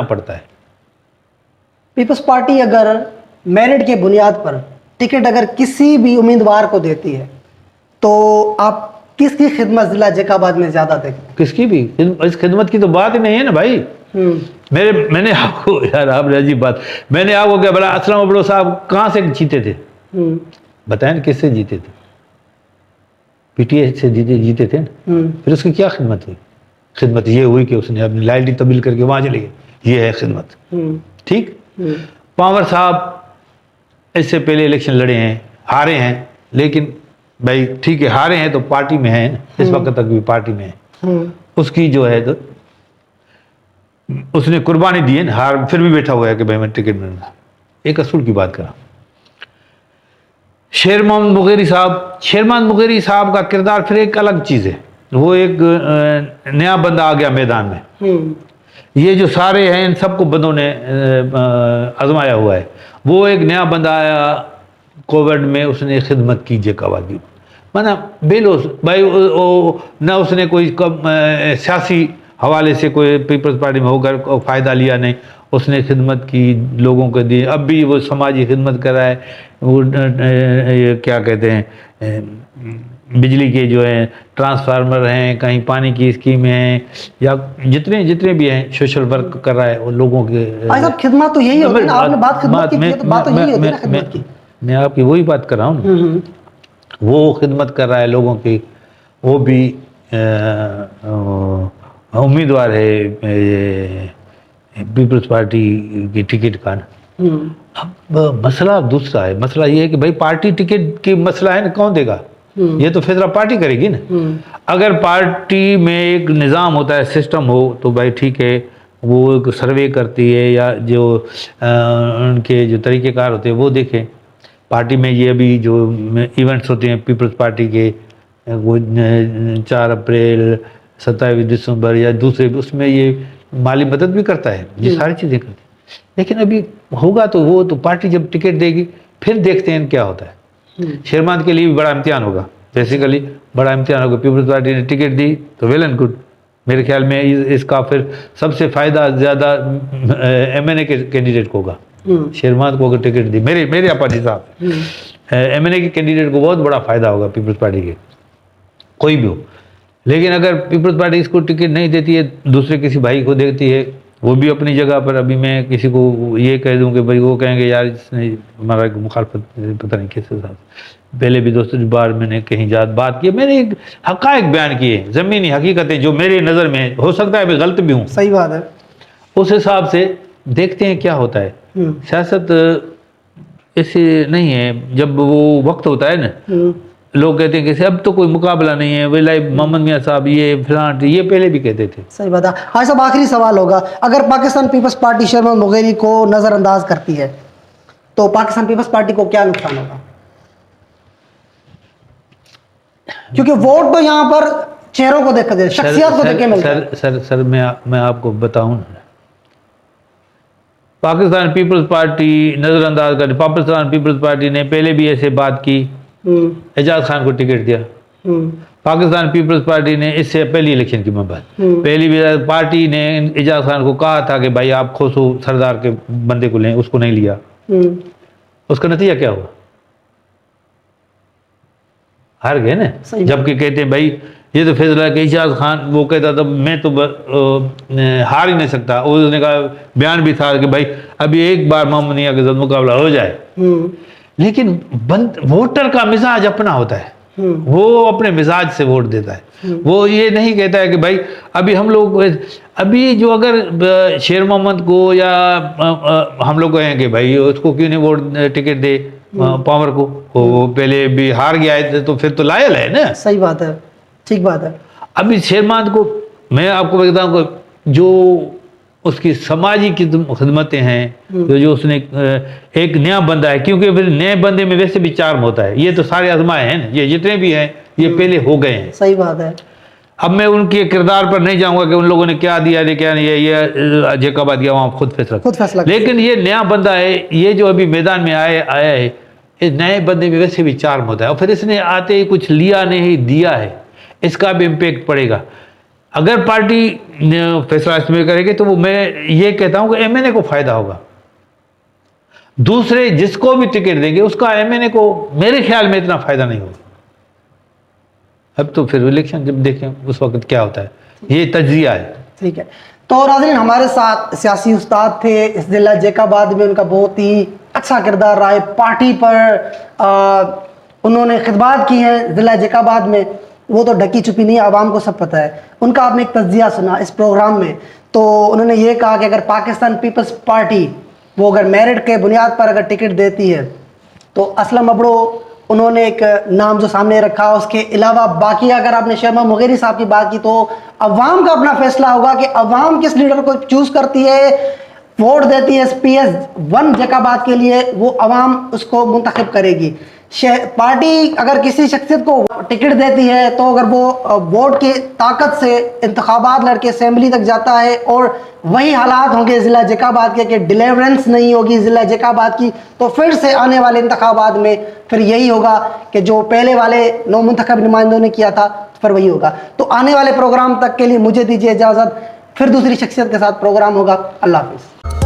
پڑتا ہے. Peoples party اگر میرٹ کے بنیاد پر ٹکٹ اگر کسی بھی امیدوار کو دیتی ہے تو آپ کس کی خدمت ضلع جیک آباد میں زیادہ دیکھتے ہیں؟ کس کی بھی اس خدمت کی تو بات ہی نہیں ہے نا بھائی. میں نے آپ کو یار آپ نے عجیب بات میں نے آپ کو کیا بلا اسلم ابلو صاحب کہاں سے جیتے تھے بتائیں نا کس سے جیتے تھے؟ پی ٹی آئی سے جیتے تھے نا. پھر اس کی کیا خدمت ہوئی؟ خدمت یہ ہوئی کہ اس نے اپنی لائلٹی تبدیل کر کے وہاں چلے گئے. یہ ہے خدمت. ٹھیک. پاور صاحب اس سے پہلے الیکشن لڑے ہیں ہارے ہیں لیکن بھائی ٹھیک ہے ہارے ہیں تو پارٹی میں ہیں اس وقت تک بھی پارٹی میں ہیں. اس کی جو ہے تو اس نے قربانی دی ہے نا ہار پھر بھی بیٹھا ہوا ہے کہ بھائی میں ٹکٹ ملنا. ایک اصول کی بات کرا شیر محمد مغیری صاحب کا کردار پھر ایک الگ چیز ہے. وہ ایک نیا بندہ آ گیا میدان میں. یہ جو سارے ہیں ان سب کو بندوں نے آزمایا ہوا ہے. وہ ایک نیا بندہ آیا کووڈ میں اس نے خدمت کی جیک آباد کی مانا بیلوس بھائی نہ اس نے کوئی سیاسی حوالے سے کوئی پیپلز پارٹی میں ہو کر فائدہ لیا نہیں. اس نے خدمت کی لوگوں کو دی. اب بھی وہ سماجی خدمت کر رہا ہے. وہ کیا کہتے ہیں بجلی کے جو ہیں ٹرانسفارمر ہیں کہیں پانی کی اسکیمیں ہیں یا جتنے بھی ہیں سوشل ورک کر رہا ہے وہ لوگوں کے. خدمت تو یہی ہوتی ہے نا آپ نے بات خدمت کی تو بات تو یہی ہوتی ہے نا خدمت کی. میں آپ کی وہی بات کر رہا ہوں نا. وہ خدمت کر رہا ہے لوگوں کی. وہ بھی امیدوار ہے پیپلز پارٹی کی ٹکٹ کا. اب مسئلہ دوسرا ہے. مسئلہ یہ ہے کہ بھائی پارٹی ٹکٹ کی مسئلہ ہے نا کون دے گا؟ یہ تو فیصلہ پارٹی کرے گی نا. اگر پارٹی میں ایک نظام ہوتا ہے سسٹم ہو تو بھائی ٹھیک ہے وہ ایک سروے کرتی ہے یا جو ان کے جو طریقہ کار ہوتے ہیں وہ دیکھیں. پارٹی میں یہ ابھی جو ایونٹس ہوتے ہیں پیپلز پارٹی کے وہ 4 اپریل 27 دسمبر یا دوسرے اس میں یہ مالی مدد بھی کرتا ہے. یہ ساری چیزیں کرتی ہے. لیکن ابھی ہوگا تو وہ تو پارٹی جب ٹکٹ دے گی پھر دیکھتے ہیں کیا ہوتا ہے. شیرماد کے لیے بھی بڑا امتحان ہوگا. بیسیکلی بڑا امتحان ہوگا. پیپلز پارٹی نے ٹکٹ دی تو ویل اینڈ گڈ. میرے خیال میں اس کا پھر سب سے فائدہ زیادہ ایم این اے کے کینڈیڈیٹ کو ہوگا. شیرماد کو اگر ٹکٹ دی میرے اپنے حساب سے ایم این اے کے کینڈیڈیٹ کو بہت بڑا فائدہ ہوگا پیپلز پارٹی کے کوئی بھی ہو. لیکن اگر پیپلز پارٹی اس کو ٹکٹ نہیں دیتی ہے دوسرے کسی بھائی کو دیتی ہے وہ بھی اپنی جگہ پر. ابھی میں کسی کو یہ کہہ دوں کہ بھائی وہ کہیں گے یار اس نے ہمارا مخالفت پتہ نہیں کس حساب سے. پہلے بھی دوستوں بار میں نے کہیں بات کی میں نے ایک حقائق بیان کیے زمینی حقیقتیں جو میرے نظر میں ہو سکتا ہے میں غلط بھی ہوں. صحیح بات ہے. اس حساب سے دیکھتے ہیں کیا ہوتا ہے. سیاست ایسی نہیں ہے. جب وہ وقت ہوتا ہے نا لوگ کہتے ہیں کہ اب تو کوئی مقابلہ نہیں ہے ویلائی محمد میاں صاحب یہ فلان یہ پہلے بھی کہتے تھے. صحیح بات ہے. حاجی صاحب آخری سوال ہوگا اگر پاکستان پیپلز پارٹی شیر محمد مغیری کو نظر انداز کرتی ہے تو پاکستان پیپلز پارٹی کو کیا نقصان ہوگا؟ کیونکہ ووٹ تو یہاں پر چہروں کو دیکھ کر شخصیات کو دیکھ کے ملتا ہے. سر میں آپ کو بتاؤں پاکستان پیپلز پارٹی نظر انداز کر. پاکستان پیپلز پارٹی نے پہلے بھی ایسے بات کی اعجاز خان کو ٹکٹ دیا. پاکستان پیپلز پارٹی نے اس سے پہلی الیکشن کی بات پہلی بھی پارٹی نے اعجاز خان کو کہا تھا کہ بھائی آپ کھوسو سردار کے بندے کو لیں اس کو نہیں لیا. اس کا نتیجہ کیا ہوا؟ ہار گئے نا. جبکہ کہتے ہیں بھائی یہ تو فیصلہ ہے کہ اعجاز خان وہ کہتا تھا میں تو ہار ہی نہیں سکتا. اس نے کہا بیان بھی تھا کہ بھائی ابھی ایک بار محمد میاں کے ساتھ مقابلہ ہو جائے. لیکن ووٹر کا مزاج اپنا ہوتا ہے. وہ اپنے مزاج سے ووٹ دیتا ہے. وہ یہ نہیں کہتا ہے کہ بھائی ابھی ہم لوگ ابھی جو اگر شیر محمد کو یا ہم لوگ کہیں کہ بھائی اس کو کیوں نہیں ووٹ ٹکٹ دے پاور کو وہ پہلے بھی ہار گیا ہے تو پھر تو لائل ہے نا. صحیح بات ہے. ٹھیک بات ہے. ابھی شیرماد کو میں آپ کو بتاؤں کہ جو اس کی سماجی خدمتیں ہیں جو اس نے ایک نیا بندہ ہے کیونکہ پھر نئے بندے میں ویسے بھی چارم ہوتا ہے. یہ تو سارے آزمائے ہیں یہ جتنے بھی ہیں یہ پہلے ہو گئے ہیں. صحیح بات ہے. اب میں ان کے کردار پر نہیں جاؤں گا کہ ان لوگوں نے کیا دیا کیا نہیں. یہ جیک آباد کیا وہاں خود فیصلہ. لیکن یہ نیا بندہ ہے یہ جو ابھی میدان میں آیا ہے اس نئے بندے میں ویسے بھی چارم ہوتا ہے. اور پھر اس نے آتے ہی کچھ لیا نہیں دیا ہے اس کا بھی امپیکٹ پڑے گا. اگر پارٹی فیصلہ اس میں کرے گی تو وہ میں یہ کہتا ہوں کہ ایم این اے کو فائدہ ہوگا. دوسرے جس کو بھی ٹکٹ دیں گے اس کا ایم این اے کو میرے خیال میں اتنا فائدہ نہیں ہوگا. اب تو پھر الیکشن جب دیکھیں اس وقت کیا ہوتا ہے. یہ تجزیہ ہے. ٹھیک ہے. تو ناظرین ہمارے ساتھ سیاسی استاد تھے اس ضلع جیک آباد میں. ان کا بہت ہی اچھا کردار رہا ہے پارٹی پر. انہوں نے خدمات کی ہیں ضلع جیک آباد میں. وہ تو ڈھکی چھپی نہیں ہے, عوام کو سب پتہ ہے. ان کا آپ نے ایک تجزیہ سنا اس پروگرام میں, تو انہوں نے یہ کہا کہ اگر پاکستان پیپلز پارٹی وہ اگر میرٹ کے بنیاد پر اگر ٹکٹ دیتی ہے تو اسلم ابڑو انہوں نے ایک نام جو سامنے رکھا. اس کے علاوہ باقی اگر آپ نے شرما مغیری صاحب کی بات کی تو عوام کا اپنا فیصلہ ہوگا کہ عوام کس لیڈر کو چوز کرتی ہے, ووٹ دیتی ہے PS1 جیک آباد کے لیے, وہ عوام اس کو منتخب کرے گی. پارٹی اگر کسی شخصیت کو ٹکٹ دیتی ہے تو اگر وہ ووٹ کی طاقت سے انتخابات لڑ کے اسمبلی تک جاتا ہے اور وہی حالات ہوں گے ضلع جیک آباد کے کہ ڈیلیورنس نہیں ہوگی ضلع جیک آباد کی, تو پھر سے آنے والے انتخابات میں پھر یہی ہوگا کہ جو پہلے والے نو منتخب نمائندوں نے کیا تھا پھر وہی ہوگا. تو آنے والے پروگرام تک کے لیے مجھے دیجیے اجازت, پھر دوسری شخصیت کے ساتھ پروگرام ہوگا. اللہ حافظ.